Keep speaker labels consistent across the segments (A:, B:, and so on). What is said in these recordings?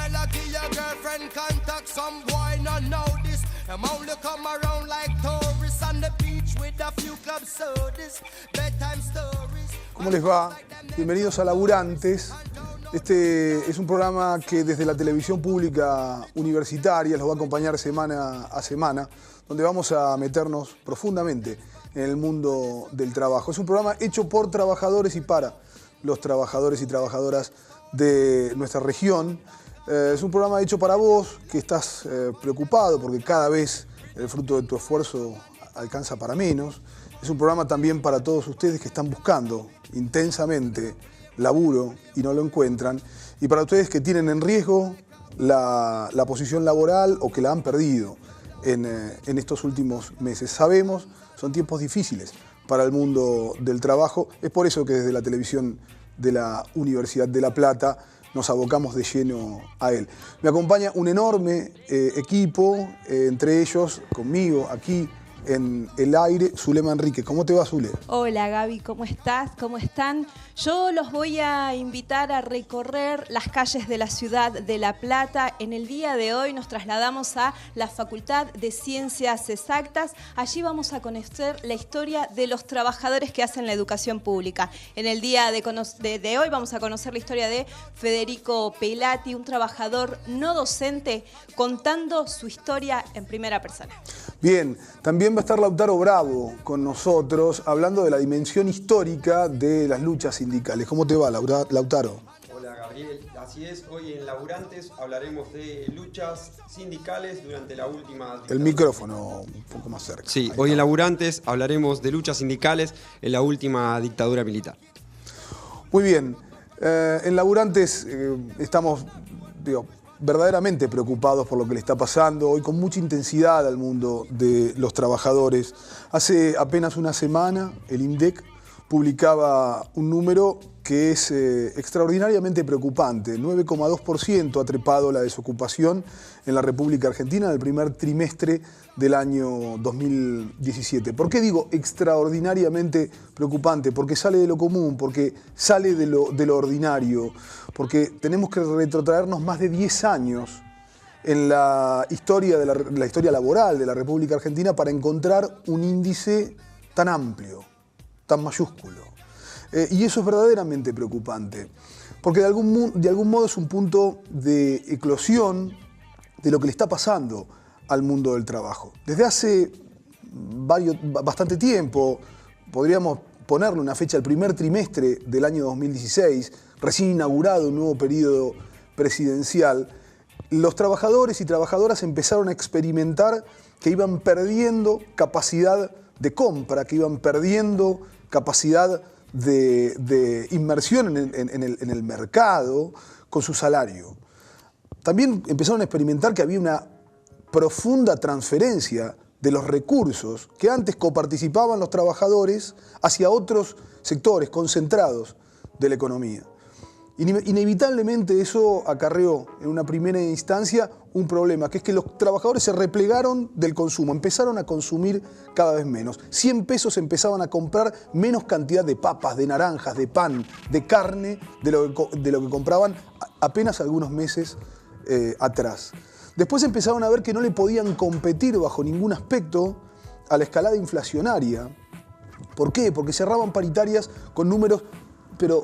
A: melody, your girlfriend contact some boy, not know this. Them only come around like tourists on the beach with a few club sodas, bedtime stories.
B: ¿Cómo les va? Bienvenidos a Laburantes. Este es un programa que desde la televisión pública universitaria los va a acompañar semana a semana, donde vamos a meternos profundamente en el mundo del trabajo. Es un programa hecho por trabajadores y para los trabajadores y trabajadoras de nuestra región. Es un programa hecho para vos, que estás preocupado porque cada vez el fruto de tu esfuerzo alcanza para menos. Es un programa también para todos ustedes que están buscando intensamente laburo y no lo encuentran. Y para ustedes que tienen en riesgo la posición laboral o que la han perdido en estos últimos meses. Sabemos, son tiempos difíciles para el mundo del trabajo. Es por eso que desde la televisión de la Universidad de La Plata nos abocamos de lleno a él. Me acompaña un enorme equipo, entre ellos, conmigo, aquí en el aire, Zulema Enrique. ¿Cómo te va, Zule?
C: Hola, Gaby, ¿cómo estás? ¿Cómo están? Yo los voy a invitar a recorrer las calles de la ciudad de La Plata. En el día de hoy nos trasladamos a la Facultad de Ciencias Exactas. Allí vamos a conocer la historia de los trabajadores que hacen la educación pública. En el día de hoy vamos a conocer la historia de Federico Pelati, un trabajador no docente, contando su historia en primera persona.
B: Bien, también va a estar Lautaro Bravo con nosotros, hablando de la dimensión histórica de las luchas sindicales. ¿Cómo te va, Lautaro?
D: Hola, Gabriel. Así es, hoy en Laburantes hablaremos de luchas sindicales durante la última dictadura.
B: El micrófono un poco más cerca.
D: Sí, hoy en Laburantes hablaremos de luchas sindicales en la última dictadura militar.
B: Muy bien, en Laburantes estamos, verdaderamente preocupados por lo que le está pasando hoy con mucha intensidad al mundo de los trabajadores. Hace apenas una semana el INDEC publicaba un número que es extraordinariamente preocupante. 9,2% ha trepado la desocupación en la República Argentina en el primer trimestre del año 2017. ¿Por qué digo extraordinariamente preocupante? Porque sale de lo común, porque sale de lo ordinario, porque tenemos que retrotraernos más de 10 años en la historia laboral de la República Argentina para encontrar un índice tan amplio, tan mayúsculo. Y eso es verdaderamente preocupante, porque de algún modo es un punto de eclosión de lo que le está pasando al mundo del trabajo. Desde hace bastante tiempo, podríamos ponerle una fecha, el primer trimestre del año 2016, recién inaugurado un nuevo periodo presidencial, los trabajadores y trabajadoras empezaron a experimentar que iban perdiendo capacidad de compra, que iban perdiendo capacidad de inmersión en el mercado con su salario. También empezaron a experimentar que había una profunda transferencia de los recursos que antes coparticipaban los trabajadores hacia otros sectores concentrados de la economía. Inevitablemente eso acarreó en una primera instancia un problema, que es que los trabajadores se replegaron del consumo, empezaron a consumir cada vez menos. 100 pesos empezaban a comprar menos cantidad de papas, de naranjas, de pan, de carne, de lo que compraban apenas algunos meses atrás. Después empezaron a ver que no le podían competir bajo ningún aspecto a la escalada inflacionaria. ¿Por qué? Porque cerraban paritarias con números, pero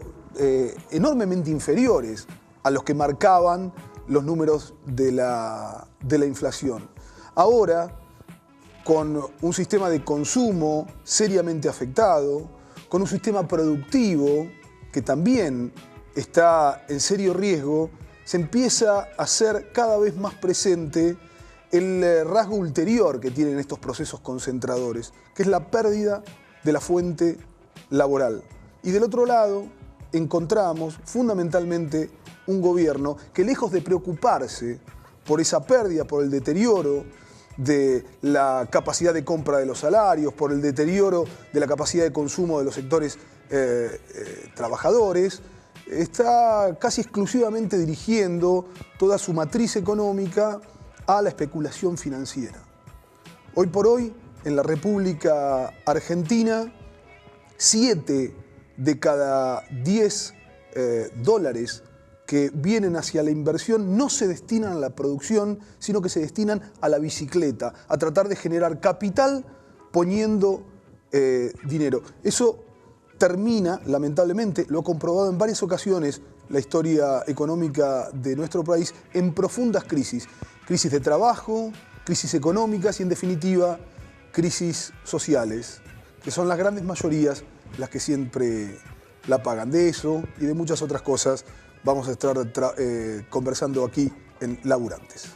B: enormemente inferiores a los que marcaban los números de la inflación. Ahora, con un sistema de consumo seriamente afectado, con un sistema productivo que también está en serio riesgo, se empieza a hacer cada vez más presente el rasgo ulterior que tienen estos procesos concentradores, que es la pérdida de la fuente laboral. Y del otro lado, encontramos fundamentalmente un gobierno que, lejos de preocuparse por esa pérdida, por el deterioro de la capacidad de compra de los salarios, por el deterioro de la capacidad de consumo de los sectores trabajadores, está casi exclusivamente dirigiendo toda su matriz económica a la especulación financiera. Hoy por hoy, en la República Argentina, 7 de cada 10 dólares que vienen hacia la inversión no se destinan a la producción, sino que se destinan a la bicicleta, a tratar de generar capital poniendo dinero. Eso termina, lamentablemente, lo ha comprobado en varias ocasiones la historia económica de nuestro país, en profundas crisis. Crisis de trabajo, crisis económicas y, en definitiva, crisis sociales, que son las grandes mayorías las que siempre la pagan. De eso y de muchas otras cosas vamos a estar conversando aquí en Laburantes.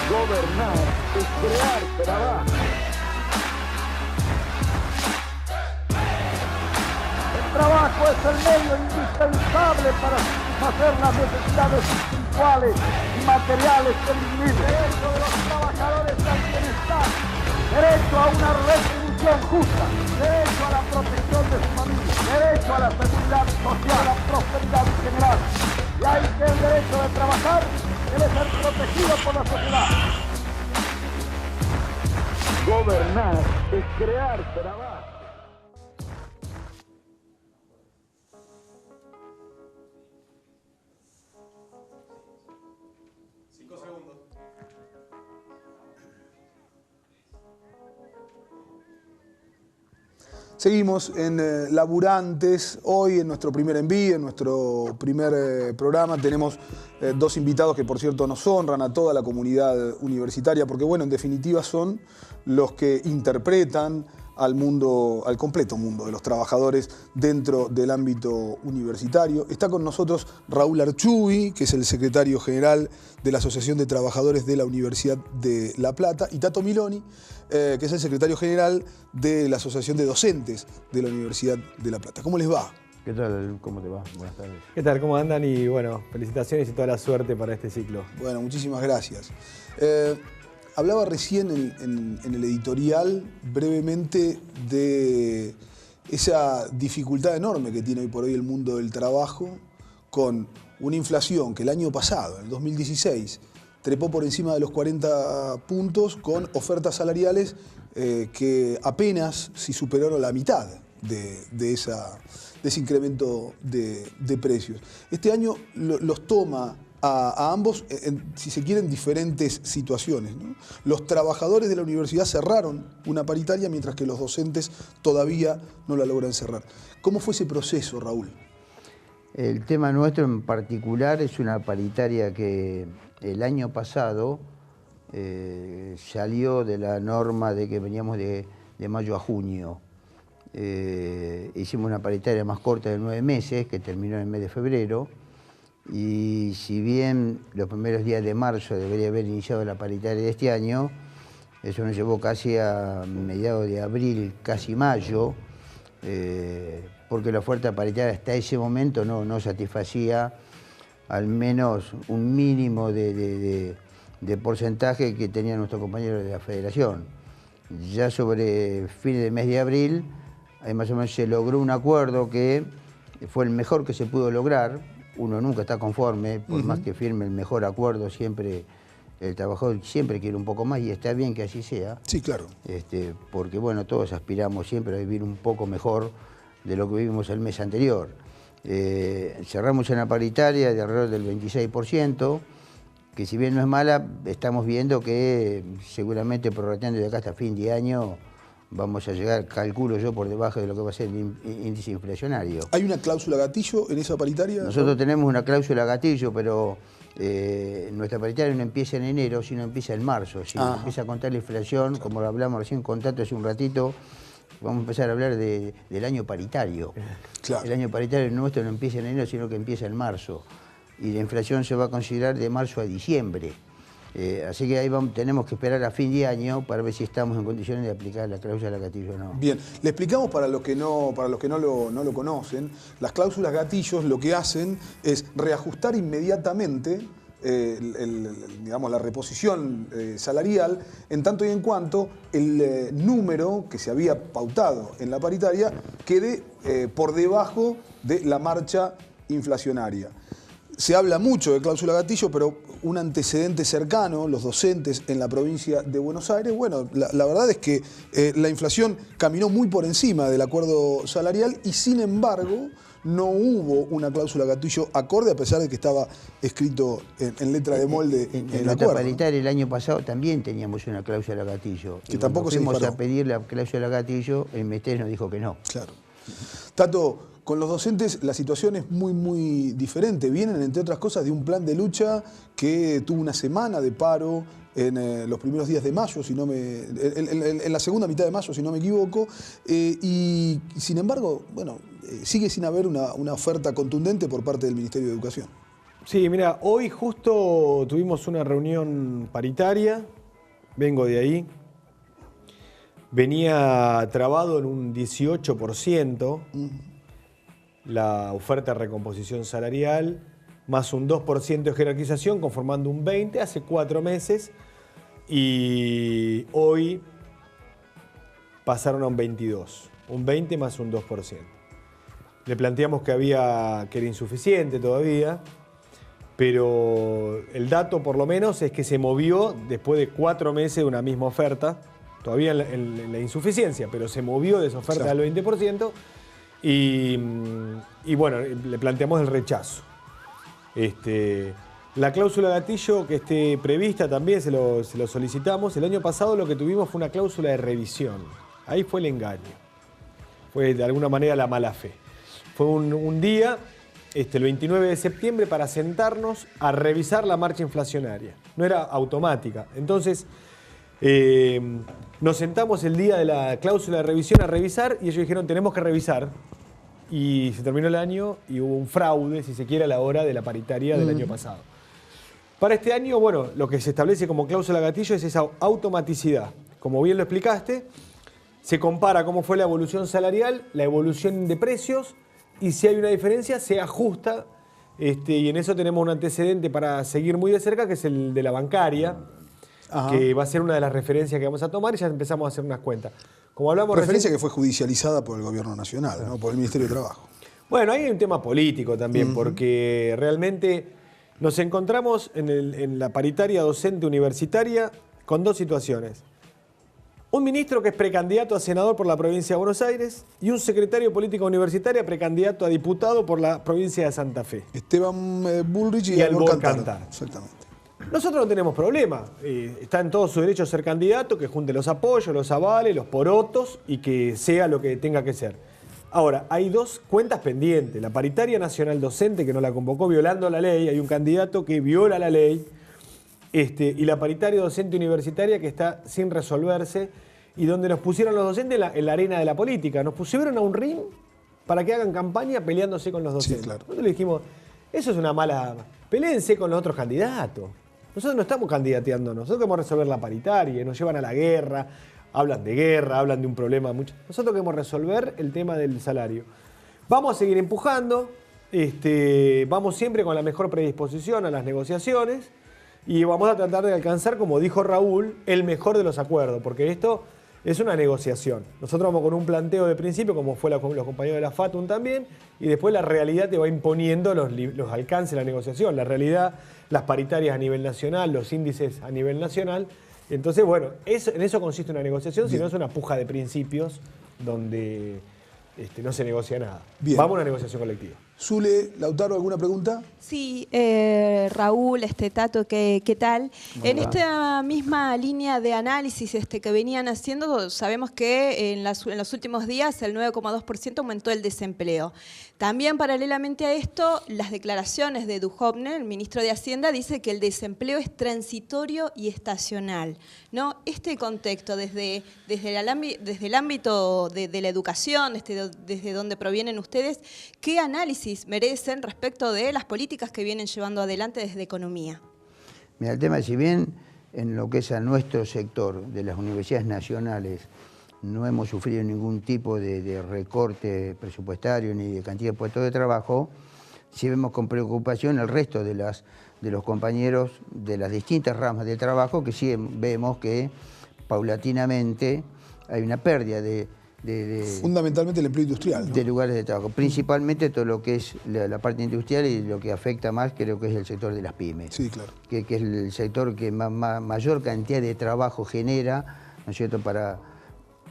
E: Gobernar es crear trabajo. El trabajo es el medio indispensable para satisfacer las necesidades espirituales y materiales del individuo. Derecho de los trabajadores al bienestar, derecho a una retribución justa, derecho a la protección de su familia, derecho a la seguridad social, a la prosperidad general. Y hay que el derecho de trabajar debe ser protegido por la sociedad. Gobernar es crear trabajo.
B: Seguimos en Laburantes. Hoy en nuestro primer envío, en nuestro primer programa, tenemos dos invitados que, por cierto, nos honran a toda la comunidad universitaria, porque, bueno, en definitiva son los que interpretan al mundo, al completo mundo de los trabajadores dentro del ámbito universitario. Está con nosotros Raúl Archugui, que es el secretario general de la Asociación de Trabajadores de la Universidad de La Plata, y Tato Miloni, que es el secretario general de la Asociación de Docentes de la Universidad de La Plata. ¿Cómo les va?
F: ¿Qué tal? ¿Cómo te va? Buenas tardes.
G: ¿Qué tal? ¿Cómo andan? Y bueno, felicitaciones y toda la suerte para este ciclo.
B: Bueno, muchísimas gracias. Hablaba recién en el editorial brevemente de esa dificultad enorme que tiene hoy por hoy el mundo del trabajo con una inflación que el año pasado, en el 2016, trepó por encima de los 40 puntos con ofertas salariales que apenas si superaron la mitad de ese incremento de precios. Este año los toma a ambos, si se quieren, diferentes situaciones, ¿no? Los trabajadores de la universidad cerraron una paritaria, mientras que los docentes todavía no la logran cerrar. ¿Cómo fue ese proceso, Raúl?
F: El tema nuestro en particular es una paritaria que el año pasado salió de la norma de que veníamos de mayo a junio. Hicimos una paritaria más corta de 9 meses, que terminó en el mes de febrero. Y si bien los primeros días de marzo debería haber iniciado la paritaria de este año, eso nos llevó casi a mediados de abril, casi mayo, porque la oferta paritaria hasta ese momento no satisfacía al menos un mínimo de porcentaje que tenían nuestros compañeros de la federación. Ya sobre fines del mes de abril, ahí más o menos se logró un acuerdo que fue el mejor que se pudo lograr. Uno nunca está conforme, por más que firme el mejor acuerdo, siempre el trabajador siempre quiere un poco más y está bien que así sea.
B: Sí, claro.
F: Porque bueno, todos aspiramos siempre a vivir un poco mejor de lo que vivimos el mes anterior. Cerramos una paritaria de alrededor del 26%, que si bien no es mala, estamos viendo que seguramente prorrateando de acá hasta fin de año vamos a llegar, calculo yo, por debajo de lo que va a ser el índice inflacionario.
B: ¿Hay una cláusula gatillo en esa paritaria?
F: Nosotros tenemos una cláusula gatillo, pero nuestra paritaria no empieza en enero, sino empieza en marzo. Si empieza a contar la inflación, como lo hablamos recién con Tato hace un ratito, vamos a empezar a hablar del año paritario.
B: Claro.
F: El año paritario nuestro no empieza en enero, sino que empieza en marzo. Y la inflación se va a considerar de marzo a diciembre. Así que ahí tenemos que esperar a fin de año para ver si estamos en condiciones de aplicar la cláusula gatillo o no.
B: Bien, le explicamos para los que no lo conocen. Las cláusulas gatillos lo que hacen es reajustar inmediatamente digamos, la reposición salarial, en tanto y en cuanto el número que se había pautado en la paritaria quede por debajo de la marcha inflacionaria. Se habla mucho de cláusula gatillo, pero un antecedente cercano, los docentes en la provincia de Buenos Aires, bueno, la verdad es que la inflación caminó muy por encima del acuerdo salarial y sin embargo no hubo una cláusula gatillo acorde, a pesar de que estaba escrito en letra de molde
F: en
B: el
F: la
B: acuerdo.
F: paritaria el año pasado también teníamos una cláusula gatillo.
B: Que tampoco se
F: fuimos
B: disparó.
F: a pedir la cláusula gatillo, el Ministerio nos dijo que no.
B: Claro. Tato, con los docentes la situación es muy diferente. Vienen, entre otras cosas, de un plan de lucha que tuvo una semana de paro en los primeros días de mayo, en la segunda mitad de mayo, si no me equivoco, y sin embargo, bueno, sigue sin haber una oferta contundente por parte del Ministerio de Educación.
G: Sí, mira, hoy justo tuvimos una reunión paritaria, vengo de ahí, venía trabado en un 18%, la oferta de recomposición salarial, más un 2% de jerarquización, conformando un 20% hace 4 meses, y hoy pasaron a un 22%, un 20% más un 2%. Le planteamos que era insuficiente todavía, pero el dato por lo menos es que se movió después de 4 meses de una misma oferta, todavía en la insuficiencia, pero se movió de esa oferta al 20%, y bueno, le planteamos el rechazo. La cláusula gatillo que esté prevista también se lo solicitamos. El año pasado lo que tuvimos fue una cláusula de revisión. Ahí fue el engaño. Fue de alguna manera la mala fe. Fue un día, el 29 de septiembre, para sentarnos a revisar la marcha inflacionaria. No era automática. Entonces, nos sentamos el día de la cláusula de revisión a revisar y ellos dijeron tenemos que revisar. Y se terminó el año y hubo un fraude, si se quiere, a la hora de la paritaria del año pasado. Para este año, bueno, lo que se establece como cláusula gatillo es esa automaticidad. Como bien lo explicaste, se compara cómo fue la evolución salarial, la evolución de precios, y si hay una diferencia, se ajusta. Y en eso tenemos un antecedente para seguir muy de cerca, que es el de la bancaria, que va a ser una de las referencias que vamos a tomar, y ya empezamos a hacer unas cuentas. Como hablamos
B: referencia que fue judicializada por el Gobierno Nacional, ¿no? Por el Ministerio de Trabajo.
G: Bueno, ahí hay un tema político también, porque realmente nos encontramos en la paritaria docente universitaria con 2 situaciones. Un ministro que es precandidato a senador por la provincia de Buenos Aires y un secretario de política universitaria precandidato a diputado por la provincia de Santa Fe.
B: Esteban Bullrich y
G: Albor
B: Cantar.
G: Cantar.
B: Exactamente.
G: Nosotros no tenemos problema. Está en todo su derecho a ser candidato, que junte los apoyos, los avales, los porotos y que sea lo que tenga que ser. Ahora, hay 2 cuentas pendientes. La paritaria nacional docente, que no la convocó violando la ley, hay un candidato que viola la ley, y la paritaria docente universitaria que está sin resolverse, y donde nos pusieron los docentes en la arena de la política. Nos pusieron a un ring para que hagan campaña peleándose con los docentes.
B: Sí, claro.
G: Nosotros le dijimos, eso es una mala... Peléense con los otros candidatos. Nosotros no estamos candidateando, nosotros queremos resolver la paritaria, nos llevan a la guerra, hablan de un problema. Nosotros queremos resolver el tema del salario. Vamos a seguir empujando, vamos siempre con la mejor predisposición a las negociaciones y vamos a tratar de alcanzar, como dijo Raúl, el mejor de los acuerdos, porque esto es una negociación. Nosotros vamos con un planteo de principio, como fue los compañeros de la FATUN también, y después la realidad te va imponiendo los alcances de la negociación. La realidad, las paritarias a nivel nacional, los índices a nivel nacional. Entonces, bueno, en eso consiste una negociación, si no es una puja de principios donde no se negocia nada.
B: Bien.
G: Vamos a una negociación colectiva.
B: Zule, Lautaro, ¿alguna pregunta?
C: Sí, Raúl, Tato, ¿qué tal? En esta misma línea de análisis que venían haciendo, sabemos que en los últimos días el 9,2% aumentó el desempleo. También paralelamente a esto, las declaraciones de Duhovne, el ministro de Hacienda, dice que el desempleo es transitorio y estacional, ¿no? Este contexto, desde el ámbito de la educación, desde donde provienen ustedes, ¿qué análisis merecen respecto de las políticas que vienen llevando adelante desde Economía?
F: Mira, el tema, si bien en lo que es a nuestro sector de las universidades nacionales no hemos sufrido ningún tipo de recorte presupuestario ni de cantidad de puestos de trabajo, sí vemos con preocupación el resto de los compañeros de las distintas ramas de trabajo, que sí vemos que paulatinamente hay una pérdida de
B: fundamentalmente el empleo industrial, ¿no?
F: De lugares de trabajo, principalmente todo lo que es la parte industrial, y lo que afecta más creo que es el sector de las pymes.
B: Sí, claro.
F: Que es el sector que mayor cantidad de trabajo genera, ¿no es cierto?,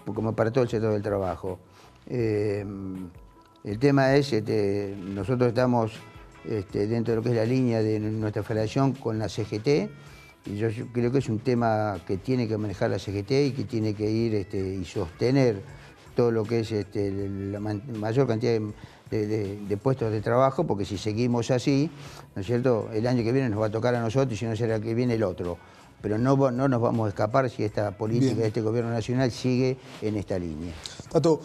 F: como para todo el sector del trabajo. El tema es, nosotros estamos dentro de lo que es la línea de nuestra federación con la CGT, y yo creo que es un tema que tiene que manejar la CGT y que tiene que ir y sostener todo lo que es la mayor cantidad de puestos de trabajo, porque si seguimos así, ¿no es cierto?, el año que viene nos va a tocar a nosotros y si no será el que viene el otro. Pero no nos vamos a escapar si esta política de este gobierno nacional sigue en esta línea.
B: Tato,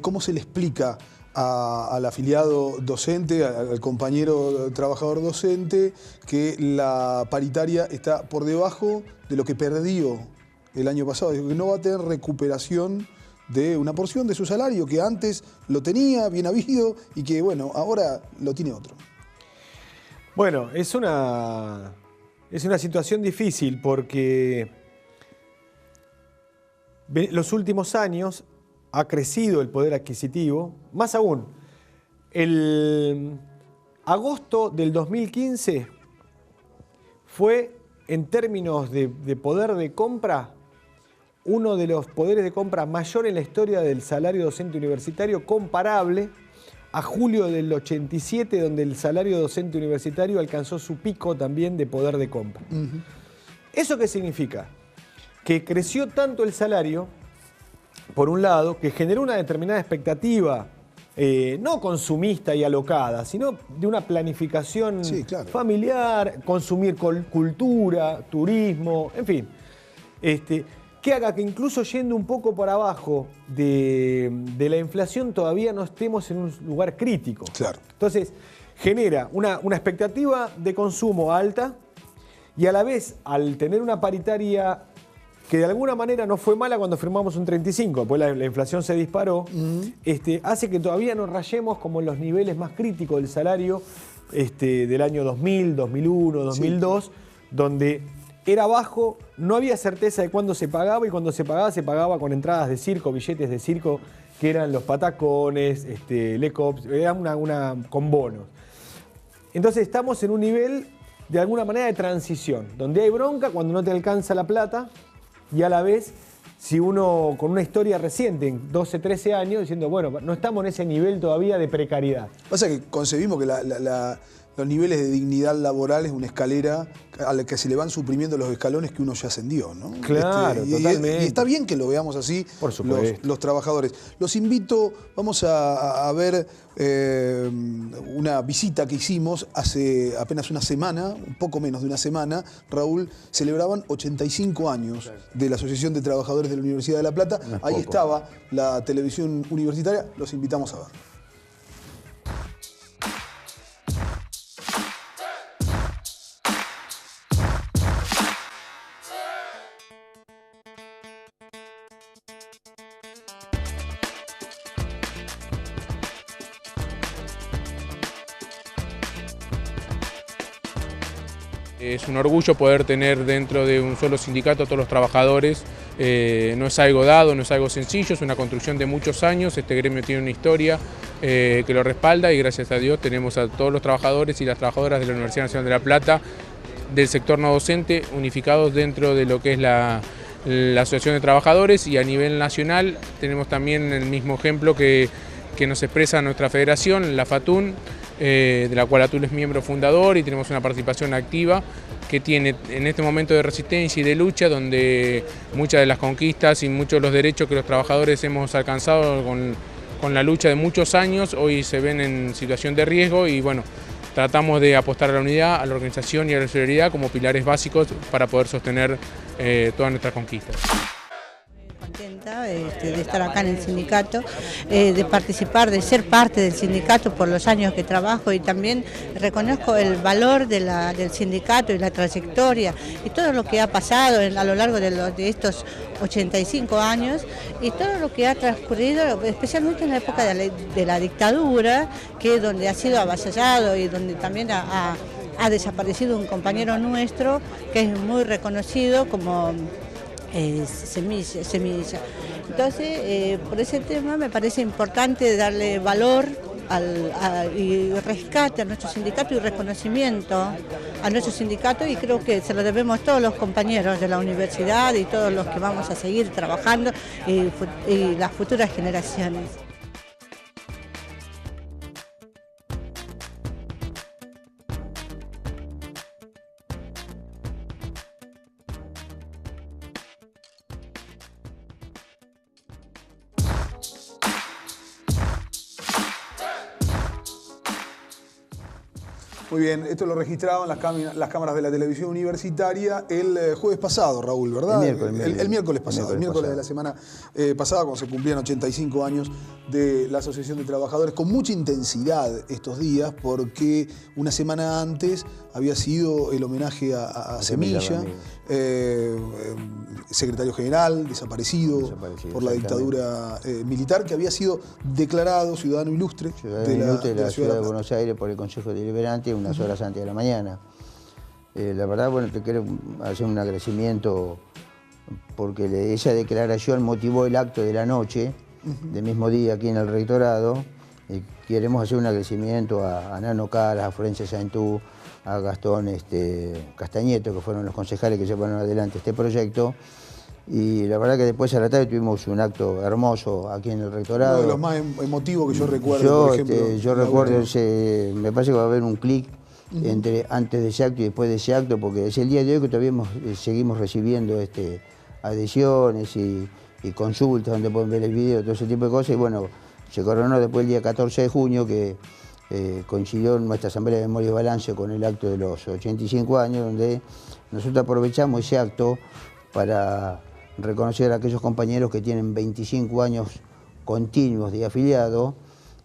B: ¿cómo se le explica al afiliado docente, al compañero trabajador docente, que la paritaria está por debajo de lo que perdió el año pasado? Que no va a tener recuperación de una porción de su salario que antes lo tenía bien habido y que, bueno, ahora lo tiene otro.
G: Bueno, es una situación difícil porque los últimos años ha crecido el poder adquisitivo. Más aún, el agosto del 2015 fue, en términos de poder de compra, uno de los poderes de compra mayor en la historia del salario docente universitario, comparable a julio del 87, donde el salario docente universitario alcanzó su pico también de poder de compra. ¿Eso qué significa? Que creció tanto el salario, por un lado, que generó una determinada expectativa, no consumista y alocada, sino de una planificación familiar, consumir cultura, turismo, en fin. Que haga que incluso yendo un poco por abajo de la inflación todavía no estemos en un lugar crítico.
B: Claro.
G: Entonces, genera una expectativa de consumo alta y a la vez, al tener una paritaria que de alguna manera no fue mala cuando firmamos un 35, pues la inflación se disparó, hace que todavía nos rayemos como en los niveles más críticos del salario del año 2000, 2001, 2002, donde era bajo, no había certeza de cuándo se pagaba y cuando se pagaba con entradas de circo, billetes de circo, que eran los patacones, lecops, era con bonos. Entonces estamos en un nivel de alguna manera de transición, donde hay bronca cuando no te alcanza la plata y a la vez, si uno con una historia reciente, en 12, 13 años, diciendo, bueno, no estamos en ese nivel todavía de precariedad.
B: Pasa que concebimos que los niveles de dignidad laboral es una escalera a la que se le van suprimiendo los escalones que uno ya ascendió, ¿no?
G: Claro, totalmente.
B: Y está bien que lo veamos así,
G: por supuesto,
B: los trabajadores. Los invito, vamos a ver una visita que hicimos hace apenas una semana, un poco menos de una semana. Raúl, celebraban 85 años de la Asociación de Trabajadores de la Universidad de La Plata. Ahí estaba la televisión universitaria, los invitamos a ver.
H: Es un orgullo poder tener dentro de un solo sindicato a todos los trabajadores. No es algo dado, no es algo sencillo, es una construcción de muchos años. Este gremio tiene una historia que lo respalda y gracias a Dios tenemos a todos los trabajadores y las trabajadoras de la Universidad Nacional de La Plata, del sector no docente, unificados dentro de lo que es la Asociación de Trabajadores, y a nivel nacional tenemos también el mismo ejemplo que nos expresa nuestra federación, la FATUN, de la cual Atul es miembro fundador, y tenemos una participación activa que tiene en este momento de resistencia y de lucha, donde muchas de las conquistas y muchos de los derechos que los trabajadores hemos alcanzado con la lucha de muchos años, hoy se ven en situación de riesgo, y bueno, tratamos de apostar a la unidad, a la organización y a la solidaridad como pilares básicos para poder sostener todas nuestras conquistas.
I: contenta de estar acá en el sindicato, de participar, de ser parte del sindicato por los años que trabajo, y también reconozco el valor del sindicato y la trayectoria y todo lo que ha pasado a lo largo de estos 85 años y todo lo que ha transcurrido, especialmente en la época de la dictadura, que es donde ha sido avasallado y donde también ha desaparecido un compañero nuestro que es muy reconocido como Semilla. Entonces, por ese tema me parece importante darle valor y rescate a nuestro sindicato y reconocimiento a nuestro sindicato, y creo que se lo debemos todos los compañeros de la universidad y todos los que vamos a seguir trabajando y las futuras generaciones.
B: Muy bien, esto lo registraban las cámaras de la televisión universitaria el jueves pasado, Raúl, ¿verdad? El miércoles pasado, el miércoles de la semana pasada, cuando se cumplían 85 años de la Asociación de Trabajadores, con mucha intensidad estos días, porque una semana antes había sido el homenaje a Semilla, secretario general, desaparecido por la dictadura militar, que había sido declarado ciudadano ilustre
F: de la ciudad de Buenos Aires por el Consejo Deliberante unas horas antes de la mañana. La verdad, bueno, te quiero hacer un agradecimiento porque esa declaración motivó el acto de la noche, del mismo día aquí en el rectorado. Queremos hacer un agradecimiento a Nano Caras, a Florencia Saintú, a Gastón Castañeto, que fueron los concejales que llevaron adelante este proyecto. Y la verdad que después a la tarde tuvimos un acto hermoso aquí en el rectorado.
B: Uno de los más emotivos que yo recuerdo, por ejemplo.
F: Yo recuerdo me parece que va a haber un clic antes de ese acto y después de ese acto, porque es el día de hoy que todavía seguimos recibiendo adhesiones y consultas donde pueden ver el video, todo ese tipo de cosas. Y bueno, se coronó después el día 14 de junio, que coincidió en nuestra Asamblea de Memoria y Balance con el acto de los 85 años, donde nosotros aprovechamos ese acto para reconocer a aquellos compañeros que tienen 25 años continuos de afiliado,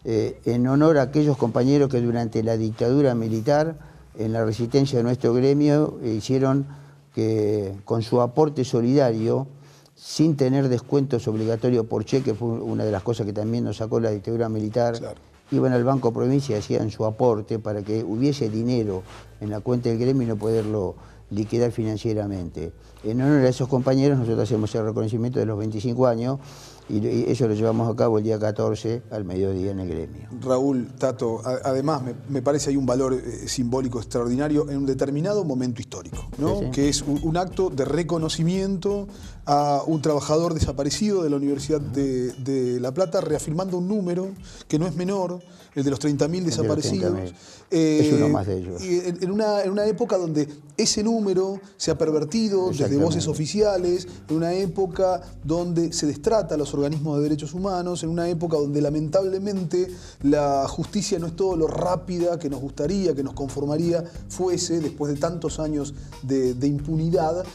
F: en honor a aquellos compañeros que durante la dictadura militar, en la resistencia de nuestro gremio, hicieron que con su aporte solidario, sin tener descuentos obligatorios por cheque, fue una de las cosas que también nos sacó la dictadura militar, claro. Iban al Banco Provincia y hacían su aporte para que hubiese dinero en la cuenta del gremio y no poderlo liquidar financieramente. En honor a esos compañeros nosotros hacemos el reconocimiento de los 25 años y eso lo llevamos a cabo el día 14 al mediodía en el gremio.
B: Raúl, Tato, además me parece hay un valor simbólico extraordinario en un determinado momento histórico, ¿no? Sí, sí. Que es un acto de reconocimiento a un trabajador desaparecido de la Universidad de La Plata, reafirmando un número que no es menor, el de los 30.000 desaparecidos.
F: Es uno más de ellos.
B: En una época donde ese número se ha pervertido desde voces oficiales, en una época donde se destrata a los organismos de derechos humanos, en una época donde lamentablemente la justicia no es todo lo rápida que nos gustaría, que nos conformaría fuese, después de tantos años de impunidad,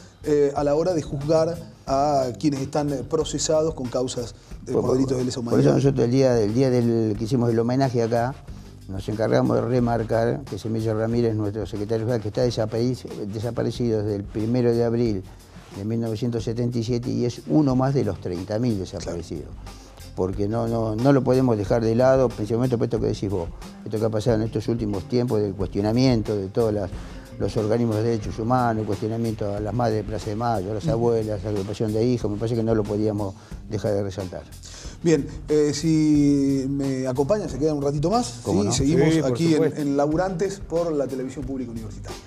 B: a la hora de juzgar a quienes están procesados con causas por delitos de lesa humanidad.
F: Por eso nosotros el día que hicimos el homenaje acá, nos encargamos de remarcar que Semilla Ramírez, nuestro secretario general, que está desaparecido desde el 1 de abril de 1977 y es uno más de los 30.000 desaparecidos. Claro. Porque no lo podemos dejar de lado, principalmente por esto que decís vos, esto que ha pasado en estos últimos tiempos del cuestionamiento de todos los organismos de derechos humanos, el cuestionamiento a las madres de Plaza de Mayo, a las abuelas, la agrupación de hijos, me parece que no lo podíamos dejar de resaltar.
B: Bien, si me acompañan, se quedan un ratito más. ¿Sí?
F: No?
B: Seguimos aquí en Laburantes por la Televisión Pública Universitaria.